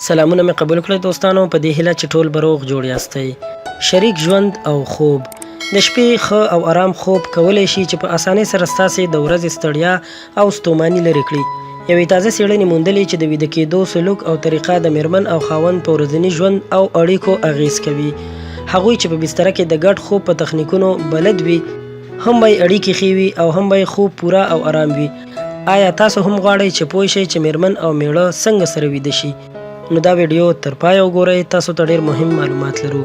سلامونه مې قبول کړئ دوستانو، په دې هیله چې ټول به روغ جوړ یاستئ. شریک ژوند او خوب. د شپې ښه او آرام خوب کولی شي چې په اسانۍ سره ستاسې د ورځې ستړیا او ستوماني لرې کړي. یوې تازه څېړنې موندلې چې د ویده کېدو سلوک او طریقه د میرمن او خاوند په ورځني ژوند او اړیکو اغیز کوي. هغوی چې په بستره کې د ګډ خوب په تخنیکونو بلد وي، هم به یې اړیکې ښې وي او هم به یې خوب پوره او آرام وي. آیا تاسو هم غواړئ چې پوه شئ چې میرمن او میړه څنګه سره ویده شي؟ نو دا ویډیو تر پایه وګورئ، تاسو ته ډېر مهم معلومات لرو.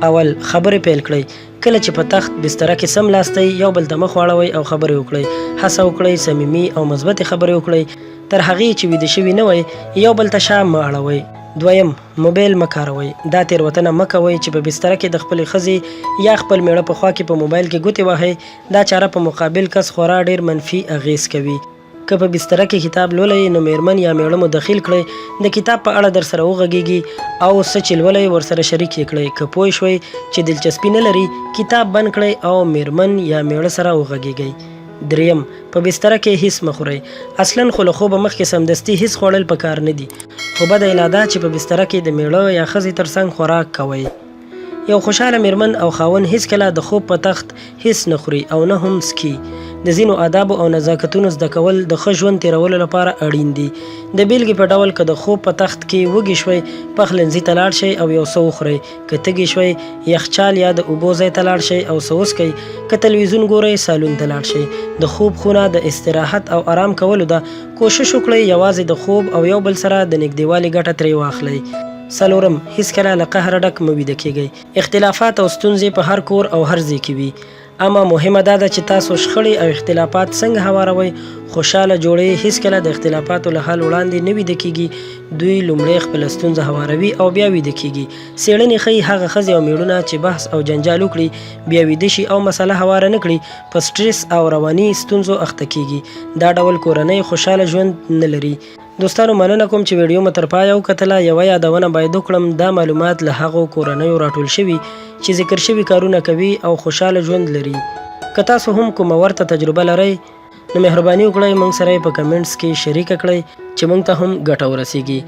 اول، خبرې پیل کړئ. کله چې په تخت بستره کې سم لاستئ، یو بل ته مخ واړوئ او خبرې وکړئ. هڅه وکړئ صمیمي او مثبتې خبرې وکړئ. تر هغې چې ویده شوي نه وئ، یو بل ته شا مه اړوئ. دویم، موبایل مه کاروئ. دا تېروتنه مه کوئ چې په بستره کې د خپلې ښځې یا خپل میړه په خوا کې په موبایل کې ګوتې وهئ. دا چاره په مقابل کس خورا ډېر منفي اغیز کوي. که په بستره کې کتاب لولئ، نو میرمن یا میړه مو دخیل کړئ، د کتاب په اړه در سره وغږیږي او څه چې لولئ ورسره شریک یې کړئ. که پوه شوئ چې دلچسپي نه لري، کتاب بند کړئ او میرمن یا میړه سره وغږیږئ. دریم، په بستره کې هیڅ مه خورئ. اصلا خو له خوبه مخکې سمدستي هیڅ خوړل پکار نه دي، خو بده یې لا دا چې په بستره کې د میړه یا ښځې ترڅنګ خوراک کوئ. یو خوشحاله میرمن او خاوند هیڅکله د خوب په تخت هیڅ نه خوري او نه هم څکي. د ځینو آدابو او نزاکتونو زده کول د ښه ژوند تیرولو لپاره اړین دي. د بیلګې په ډول که د خوب په تخت کې وږي شوئ، پخلنځي ته لاړ شئ او یو څه وخورئ. که تږي شوئ، یخچال یا د اوبو ځای ته لاړ شئ او څه وڅښئ. که تلویزیون ګورئ، سالون ته لاړ شئ. د خوب خونه د استراحت او آرام کولو ده. کوشش وکړئ یوازې د خوب او یو بل سره د نږدېوالي ګټه ترې واخلئ. څلورم، هیڅکله له قهره ډک مه ویده کیږئ. اختلافات او ستونزې په هر کور او هر ځای کې وي، اما مهمه دا ده چې تاسو شخړې او اختلافات څنګه هواروئ. خوشحاله جوړې هیڅکله د اختلافاتو له حل وړاندې نه ویده کیږي. دوی لومړی خپله ستونزه هواروي او بیا ویده کیږي. څېړنې ښیي هغه ښځې او میړونه چې بحث او جنجال وکړي، بیا ویده شي او مسله هواره نه کړي، په سټرس او رواني ستونزو اخته کیږي. دا ډول کورنۍ خوشحاله ژوند نه لري. دوستانو، مننه کوم چې ویډیو مې تر پایه وکتله. یوه یادونه باید وکړم، دا معلومات له هغو کورنیو راټول شوي چې ذکر شوي کارونه کوي او خوشحاله ژوند لري. که تاسو هم کومه ورته تجربه لرئ، نو مهرباني وکړئ موږ سره یې په کمنټس کې شریکه کړئ چې موږ ته هم ګټه ورسیږي.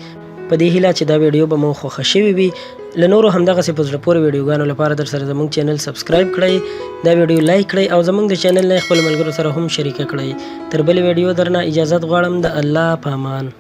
په دې هیله چې دا ویډیو به مو خوښه شوې وي. له نورو همدغسې په زړه پورې ویډیوګانو لپاره در سره زموږ چینل سبسکرایب کړئ، دا ویډیو لایک کړئ او زموږ د چینل نه خپل ملګرو سره هم شریکه کړئ. تر بلې ویډیو درنه اجازت غواړم. د الله په امان.